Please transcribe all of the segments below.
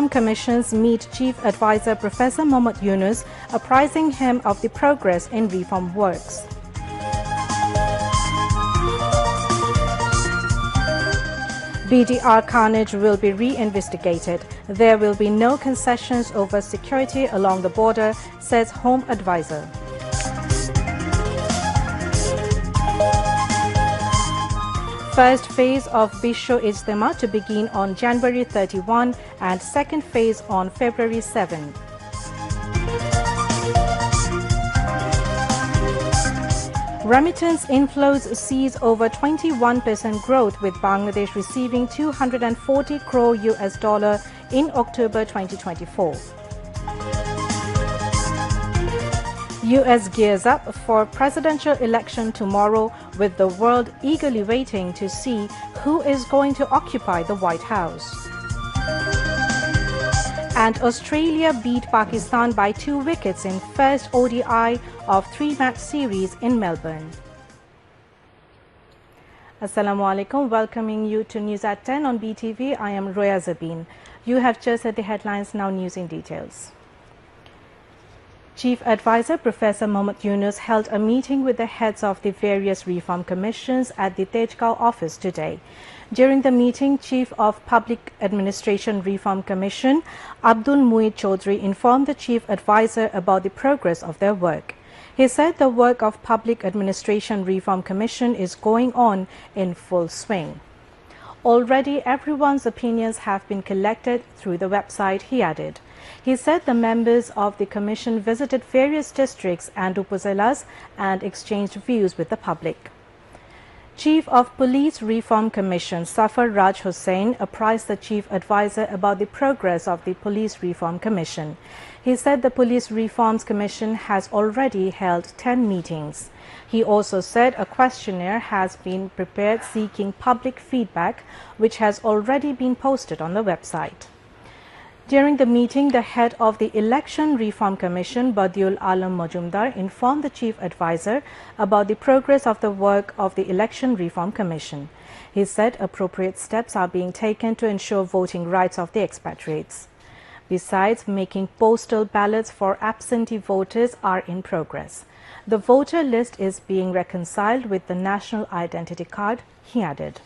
Commissions meet Chief Advisor Professor Mohammad Yunus, apprising him of the progress in reform works. BDR carnage will be re-investigated. There will be no concessions over security along the border, says Home Advisor. First phase of Bisho Ijtema to begin on January 31 and second phase on February 7. Remittance inflows sees over 21% growth, with Bangladesh receiving $240 crore in October 2024. US gears up for presidential election tomorrow, with the world eagerly waiting to see who is going to occupy the White House. And Australia beat Pakistan by 2 wickets in first ODI of 3-match series in Melbourne. Assalamu alaikum, welcoming you to News at 10 on BTV. I am Roya Zabin. You have just heard the headlines, now news in details. Chief Advisor Professor Mohammad Yunus held a meeting with the heads of the various reform commissions at the Tejgaon office today. During the meeting, Chief of Public Administration Reform Commission Abdul Mueed Chaudhry informed the Chief Advisor about the progress of their work. He said the work of Public Administration Reform Commission is going on in full swing. Already everyone's opinions have been collected through the website, he added. He said the members of the commission visited various districts and upazilas and exchanged views with the public. Chief of Police Reform Commission Safar Raj Hussain apprised the Chief Advisor about the progress of the Police Reform Commission. He said the Police Reforms Commission has already held 10 meetings. He also said a questionnaire has been prepared seeking public feedback, which has already been posted on the website. During the meeting, the head of the Election Reform Commission, Badiul Alam Majumdar, informed the Chief Advisor about the progress of the work of the Election Reform Commission. He said appropriate steps are being taken to ensure voting rights of the expatriates. Besides, making postal ballots for absentee voters are in progress. The voter list is being reconciled with the National Identity Card, he added.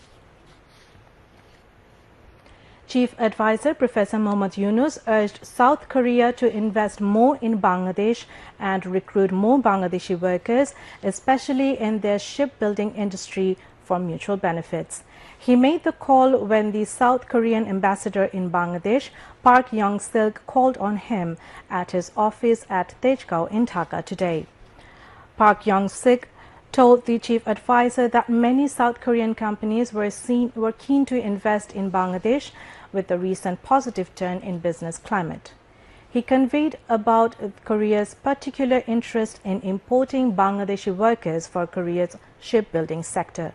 Chief Advisor Professor Mohammad Yunus urged South Korea to invest more in Bangladesh and recruit more Bangladeshi workers, especially in their shipbuilding industry, for mutual benefits. He made the call when the South Korean ambassador in Bangladesh, Park Young-sik, called on him at his office at Tejgaon in Dhaka today. Park Young-sik told the Chief Advisor that many South Korean companies were keen to invest in Bangladesh with the recent positive turn in business climate. He conveyed about Korea's particular interest in importing Bangladeshi workers for Korea's shipbuilding sector.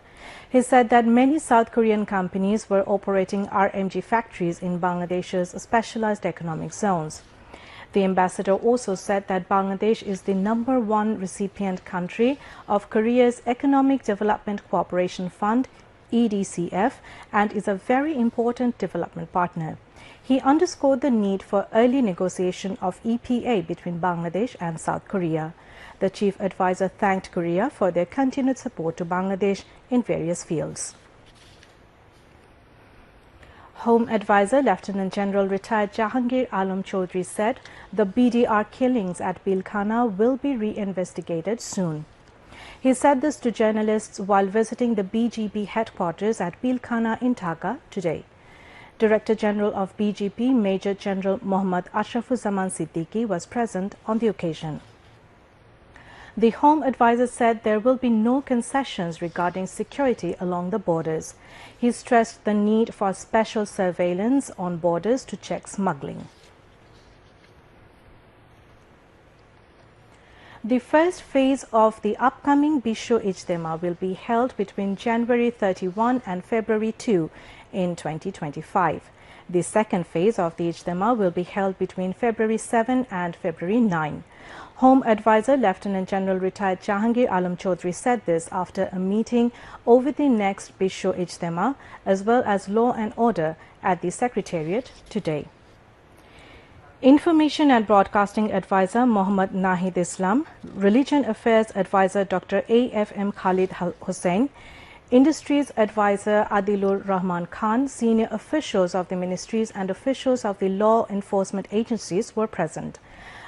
He said that many South Korean companies were operating RMG factories in Bangladesh's specialized economic zones. The ambassador also said that Bangladesh is the #1 recipient country of Korea's Economic Development Cooperation Fund, EDCF, and is a very important development partner. He underscored the need for early negotiation of EPA between Bangladesh and South Korea. The Chief Advisor thanked Korea for their continued support to Bangladesh in various fields. Home Advisor Lieutenant General retired Jahangir Alam Chaudhry said the BDR killings at Bilkhana will be re-investigated soon. He said this to journalists while visiting the BGP headquarters at Bilkhana in Dhaka today. Director General of BGP Major General Mohammad Ashrafuzzaman Siddiqui was present on the occasion. The Home Advisor said there will be no concessions regarding security along the borders. He stressed the need for special surveillance on borders to check smuggling. The first phase of the upcoming Bisho Ijtema will be held between January 31 and February 2 in 2025. The second phase of the Ijtema will be held between February 7 and February 9. Home Advisor Lieutenant General retired Jahangir Alam Chaudhry said this after a meeting over the next Bisho Ijtema as well as law and order at the Secretariat today. Information and Broadcasting Advisor Mohammad Nahid Islam, Religion Affairs Advisor Dr. A.F.M. Khalid Hussain, Industries Advisor Adilur Rahman Khan, senior officials of the ministries and officials of the law enforcement agencies were present.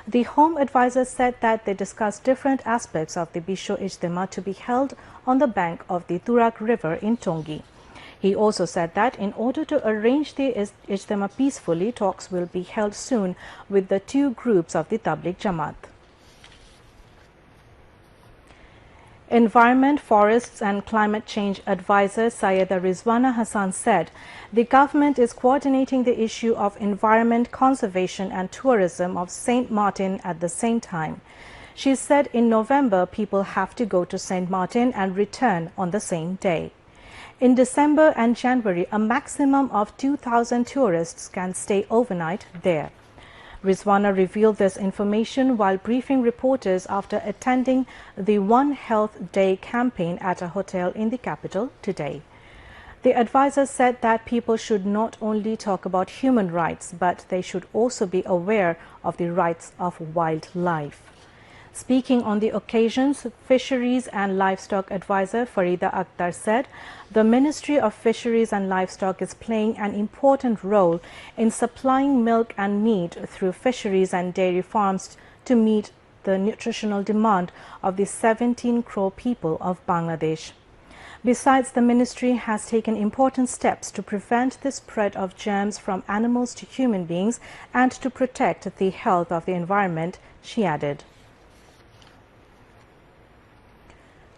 The Home Advisor said that they discussed different aspects of the Bisho Ijtima to be held on the bank of the Turak River in Tongi. He also said that in order to arrange the Ijtima peacefully, talks will be held soon with the two groups of the Tabligh Jamaat. Environment, Forests and Climate Change Advisor Sayyeda Rizwana Hassan said the government is coordinating the issue of environment conservation and tourism of St. Martin at the same time. She said in November people have to go to St. Martin and return on the same day. In December and January, a maximum of 2,000 tourists can stay overnight there. Rizwana revealed this information while briefing reporters after attending the One Health Day campaign at a hotel in the capital today. The advisor said that people should not only talk about human rights, but they should also be aware of the rights of wildlife. Speaking on the occasions, Fisheries and Livestock Advisor Farida Akhtar said the Ministry of Fisheries and Livestock is playing an important role in supplying milk and meat through fisheries and dairy farms to meet the nutritional demand of the 17 crore people of Bangladesh. Besides, the ministry has taken important steps to prevent the spread of germs from animals to human beings and to protect the health of the environment, she added.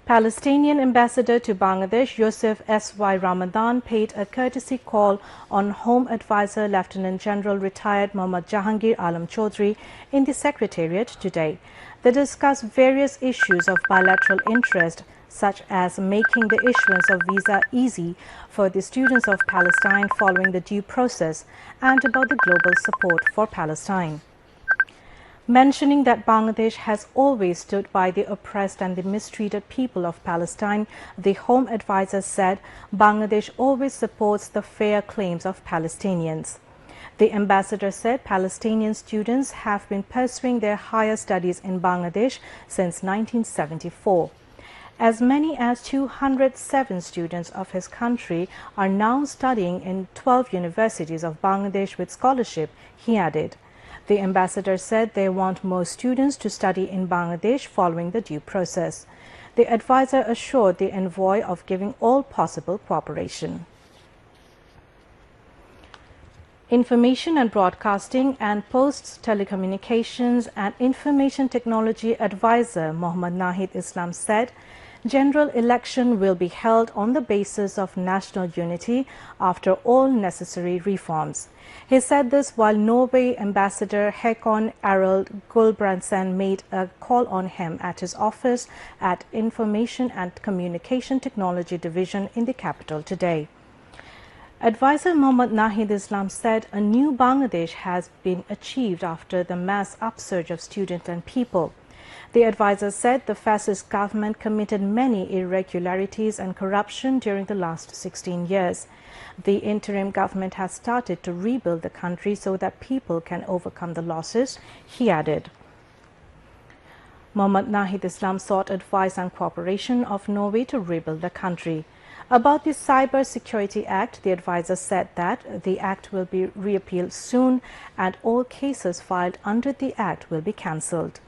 Palestinian ambassador to Bangladesh Yusuf S.Y. Ramadan paid a courtesy call on Home Advisor Lieutenant General retired Mohammad Jahangir Alam Chaudhry in the Secretariat today. They discussed various issues of bilateral interest, such as making the issuance of visa easy for the students of Palestine following the due process, and about the global support for Palestine. Mentioning that Bangladesh has always stood by the oppressed and the mistreated people of Palestine, the Home Advisor said Bangladesh always supports the fair claims of Palestinians. The ambassador said Palestinian students have been pursuing their higher studies in Bangladesh since 1974. As many as 207 students of his country are now studying in 12 universities of Bangladesh with scholarship, he added. The ambassador said they want more students to study in Bangladesh following the due process. The advisor assured the envoy of giving all possible cooperation. Information and Broadcasting and Posts, Telecommunications and Information Technology Advisor Mohammad Nahid Islam said general election will be held on the basis of national unity after all necessary reforms. He said this while Norway Ambassador Håkon Arild Gulbrandsen made a call on him at his office at Information and Communication Technology Division in the capital today. Advisor Mohammad Nahid Islam said a new Bangladesh has been achieved after the mass upsurge of students and people. The advisor said the fascist government committed many irregularities and corruption during the last 16 years. The interim government has started to rebuild the country so that people can overcome the losses, he added. Mohammad Nahid Islam sought advice and cooperation of Norway to rebuild the country. About the Cyber Security Act, the advisor said that the act will be reappealed soon and all cases filed under the act will be cancelled.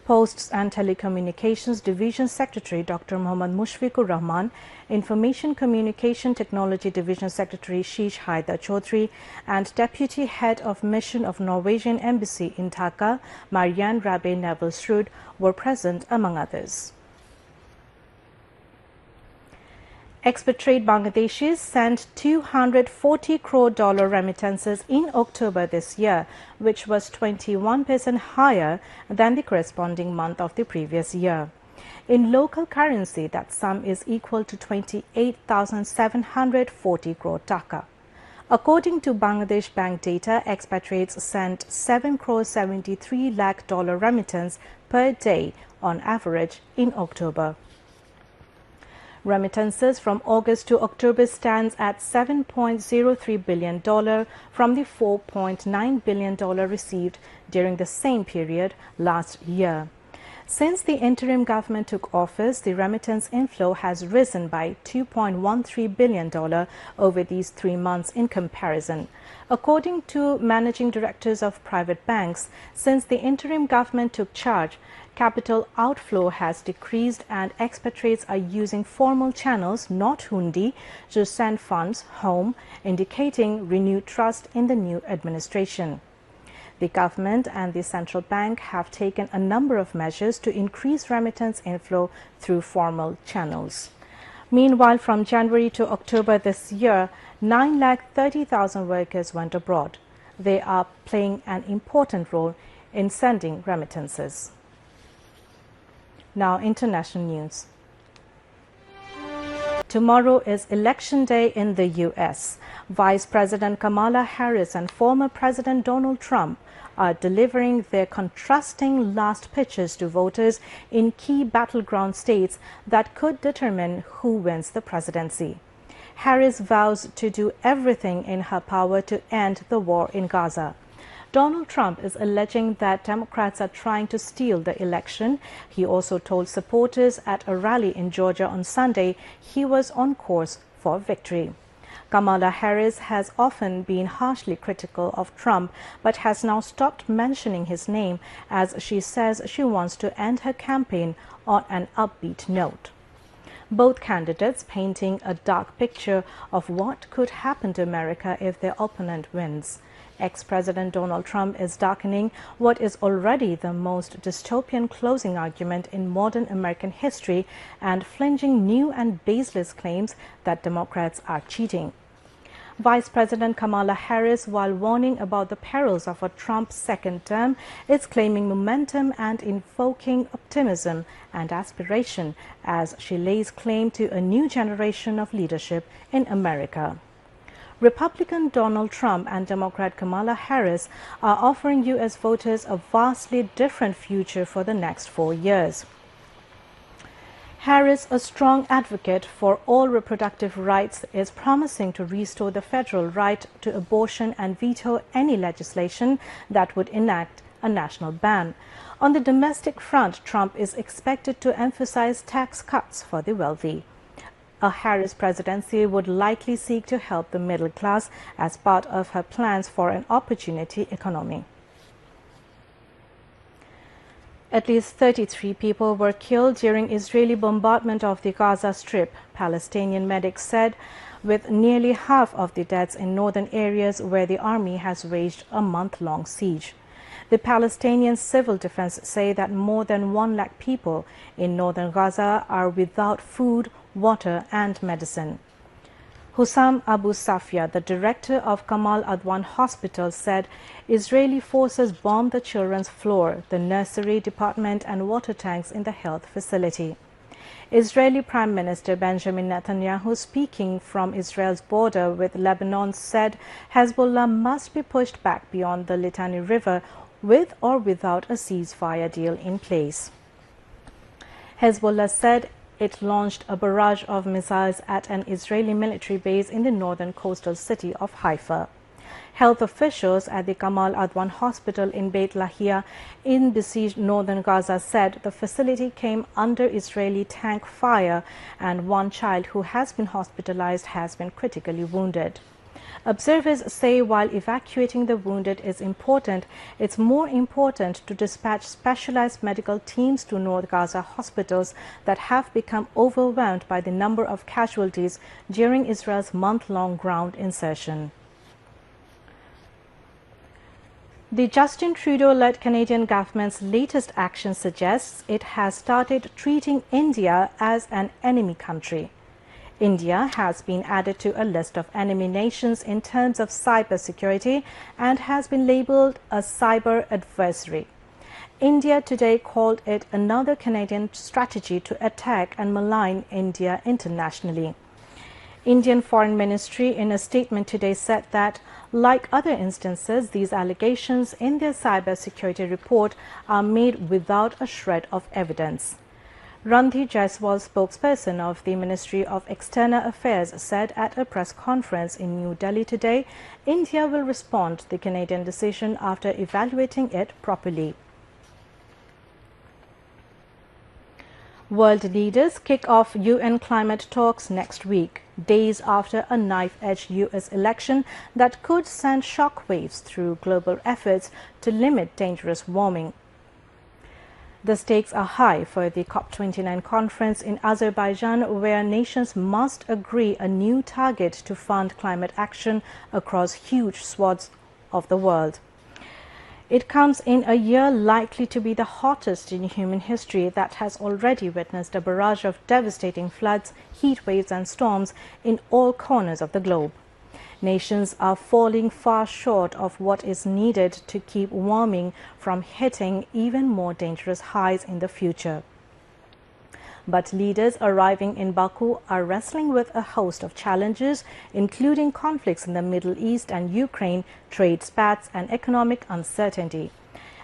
Posts and Telecommunications Division Secretary Dr. Muhammad Mushfiqur Rahman, Information Communication Technology Division Secretary Sheikh Haidar Chaudhry, and Deputy Head of Mission of Norwegian Embassy in Dhaka, Marianne Rabe Nevelsrud, were present among others. Expatriate Bangladeshis sent $240 crore remittances in October this year, which was 21% higher than the corresponding month of the previous year. In local currency, that sum is equal to 28,740 crore taka. According to Bangladesh Bank data, expatriates sent $7 crore 73 lakh remittance per day on average in October. Remittances from August to October stands at $7.03 billion from the $4.9 billion received during the same period last year. Since the interim government took office, the remittance inflow has risen by $2.13 billion over these 3 months in comparison. According to managing directors of private banks, since the interim government took charge, capital outflow has decreased and expatriates are using formal channels, not hundi, to send funds home, indicating renewed trust in the new administration. The government and the central bank have taken a number of measures to increase remittance inflow through formal channels. Meanwhile, from January to October this year, 930,000 workers went abroad. They are playing an important role in sending remittances. Now, international news. Tomorrow is Election Day in the U.S. Vice President Kamala Harris and former President Donald Trump are delivering their contrasting last pitches to voters in key battleground states that could determine who wins the presidency. Harris vows to do everything in her power to end the war in Gaza. Donald Trump is alleging that Democrats are trying to steal the election. He also told supporters at a rally in Georgia on Sunday he was on course for victory. Kamala Harris has often been harshly critical of Trump, but has now stopped mentioning his name as she says she wants to end her campaign on an upbeat note. Both candidates painting a dark picture of what could happen to America if their opponent wins. Ex-President Donald Trump is darkening what is already the most dystopian closing argument in modern American history and flinging new and baseless claims that Democrats are cheating. Vice President Kamala Harris, while warning about the perils of a Trump second term, is claiming momentum and invoking optimism and aspiration as she lays claim to a new generation of leadership in America. Republican Donald Trump and Democrat Kamala Harris are offering U.S. voters a vastly different future for the next 4 years. Harris, a strong advocate for all reproductive rights, is promising to restore the federal right to abortion and veto any legislation that would enact a national ban. On the domestic front, Trump is expected to emphasize tax cuts for the wealthy. A Harris presidency would likely seek to help the middle class as part of her plans for an opportunity economy. At least 33 people were killed during Israeli bombardment of the Gaza Strip, Palestinian medics said, with nearly half of the deaths in northern areas where the army has waged a month-long siege. The Palestinian civil defense say that more than 1 lakh people in northern Gaza are without food, water and medicine. Hussam Abu Safia, the director of Kamal Adwan Hospital, said Israeli forces bombed the children's floor, the nursery department and water tanks in the health facility. Israeli Prime Minister Benjamin Netanyahu, speaking from Israel's border with Lebanon, said Hezbollah must be pushed back beyond the Litani River with or without a ceasefire deal in place. Hezbollah said it launched a barrage of missiles at an Israeli military base in the northern coastal city of Haifa. Health officials at the Kamal Adwan Hospital in Beit Lahia in besieged northern Gaza said the facility came under Israeli tank fire and 1 child who has been hospitalized has been critically wounded. Observers say while evacuating the wounded is important, it's more important to dispatch specialized medical teams to North Gaza hospitals that have become overwhelmed by the number of casualties during Israel's month-long ground insertion. The Justin Trudeau-led Canadian government's latest action suggests it has started treating India as an enemy country. India has been added to a list of enemy nations in terms of cybersecurity and has been labeled a cyber adversary. India today called it another Canadian strategy to attack and malign India internationally. Indian Foreign Ministry in a statement today said that, like other instances, these allegations in their cybersecurity report are made without a shred of evidence. Randhir Jaiswal, spokesperson of the Ministry of External Affairs, said at a press conference in New Delhi today, India will respond to the Canadian decision after evaluating it properly. World leaders kick off UN climate talks next week, days after a knife-edge US election that could send shockwaves through global efforts to limit dangerous warming. The stakes are high for the COP29 conference in Azerbaijan, where nations must agree a new target to fund climate action across huge swaths of the world. It comes in a year likely to be the hottest in human history that has already witnessed a barrage of devastating floods, heat waves and storms in all corners of the globe. Nations are falling far short of what is needed to keep warming from hitting even more dangerous highs in the future. But leaders arriving in Baku are wrestling with a host of challenges, including conflicts in the Middle East and Ukraine, trade spats, and economic uncertainty.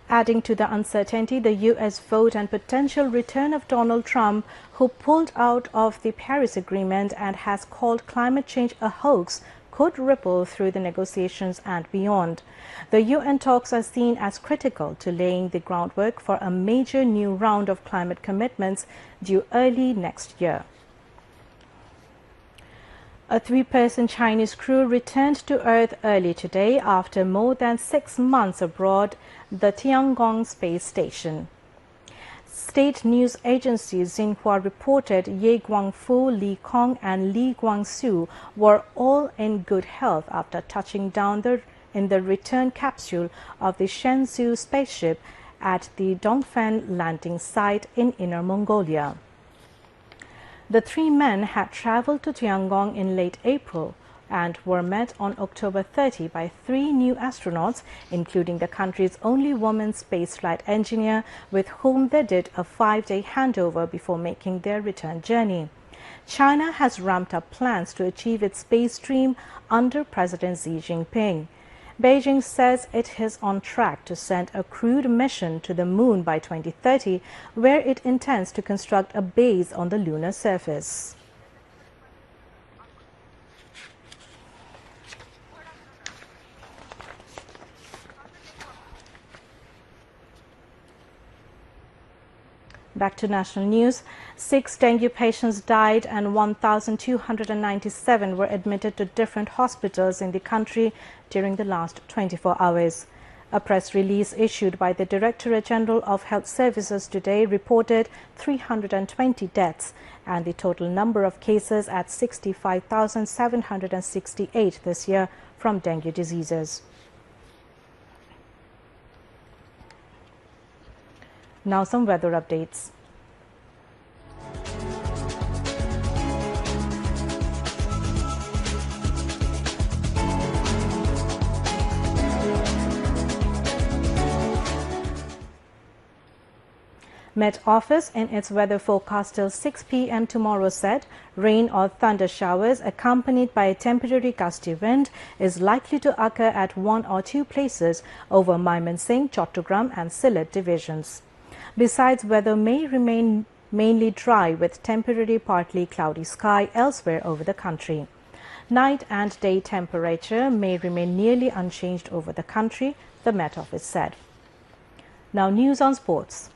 Adding to the uncertainty, the US vote and potential return of Donald Trump, who pulled out of the Paris Agreement and has called climate change a hoax, could ripple through the negotiations and beyond. The UN talks are seen as critical to laying the groundwork for a major new round of climate commitments due early next year. A 3-person Chinese crew returned to Earth early today after more than 6 months aboard the Tiangong space station. State news agency Xinhua reported Ye Guangfu, Li Kong and Li Guangsu were all in good health after touching down in the return capsule of the Shenzhou spaceship at the Dongfeng landing site in Inner Mongolia. The 3 men had traveled to Tiangong in late April and were met on October 30 by 3 new astronauts, including the country's only woman spaceflight engineer, with whom they did a 5-day handover before making their return journey. China has ramped up plans to achieve its space dream under President Xi Jinping. Beijing says it is on track to send a crewed mission to the moon by 2030, where it intends to construct a base on the lunar surface. Back to national news. 6 dengue patients died and 1,297 were admitted to different hospitals in the country during the last 24 hours. A press release issued by the Directorate General of Health Services today reported 320 deaths and the total number of cases at 65,768 this year from dengue diseases. Now some weather updates. Met Office in its weather forecast till 6 p.m. tomorrow said rain or thunder showers accompanied by a temporary gusty wind is likely to occur at 1 or 2 places over Mymensingh, Chattogram and Sylhet divisions. Besides, weather may remain mainly dry with temporary partly cloudy sky elsewhere over the country. Night and day temperature may remain nearly unchanged over the country, the Met Office said. Now news on sports.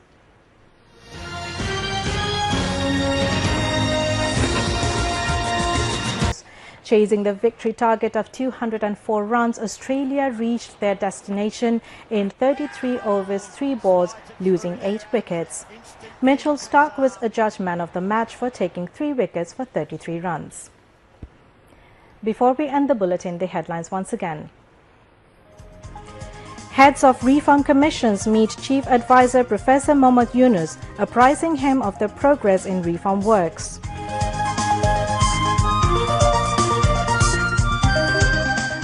Chasing the victory target of 204 runs, Australia reached their destination in 33 overs, 3 balls, losing 8 wickets. Mitchell Starc was adjudged man of the match for taking 3 wickets for 33 runs. Before we end the bulletin, the headlines once again. Heads of reform commissions meet Chief Advisor Professor Mohammad Yunus, apprising him of the progress in reform works.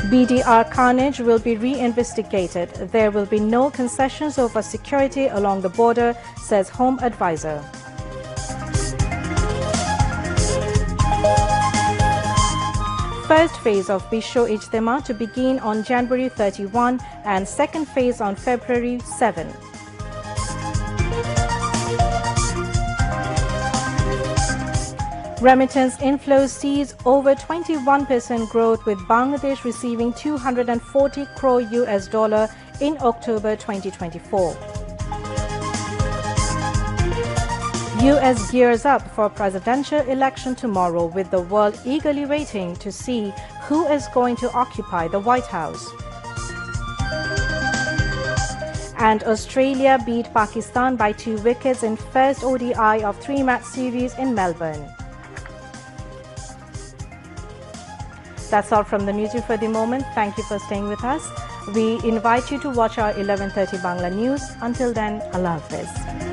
BDR carnage will be re-investigated. There will be no concessions over security along the border, says Home Advisor. First phase of Bisho Ijtema to begin on January 31 and second phase on February 7. Remittance inflow sees over 21% growth, with Bangladesh receiving 240 crore US dollar in October 2024. US gears up for presidential election tomorrow, with the world eagerly waiting to see who is going to occupy the White House. And Australia beat Pakistan by 2 wickets in first ODI of 3-match series in Melbourne. That's all from the newsroom for the moment. Thank you for staying with us. We invite you to watch our 11:30 Bangla news. Until then, Allah Hafiz.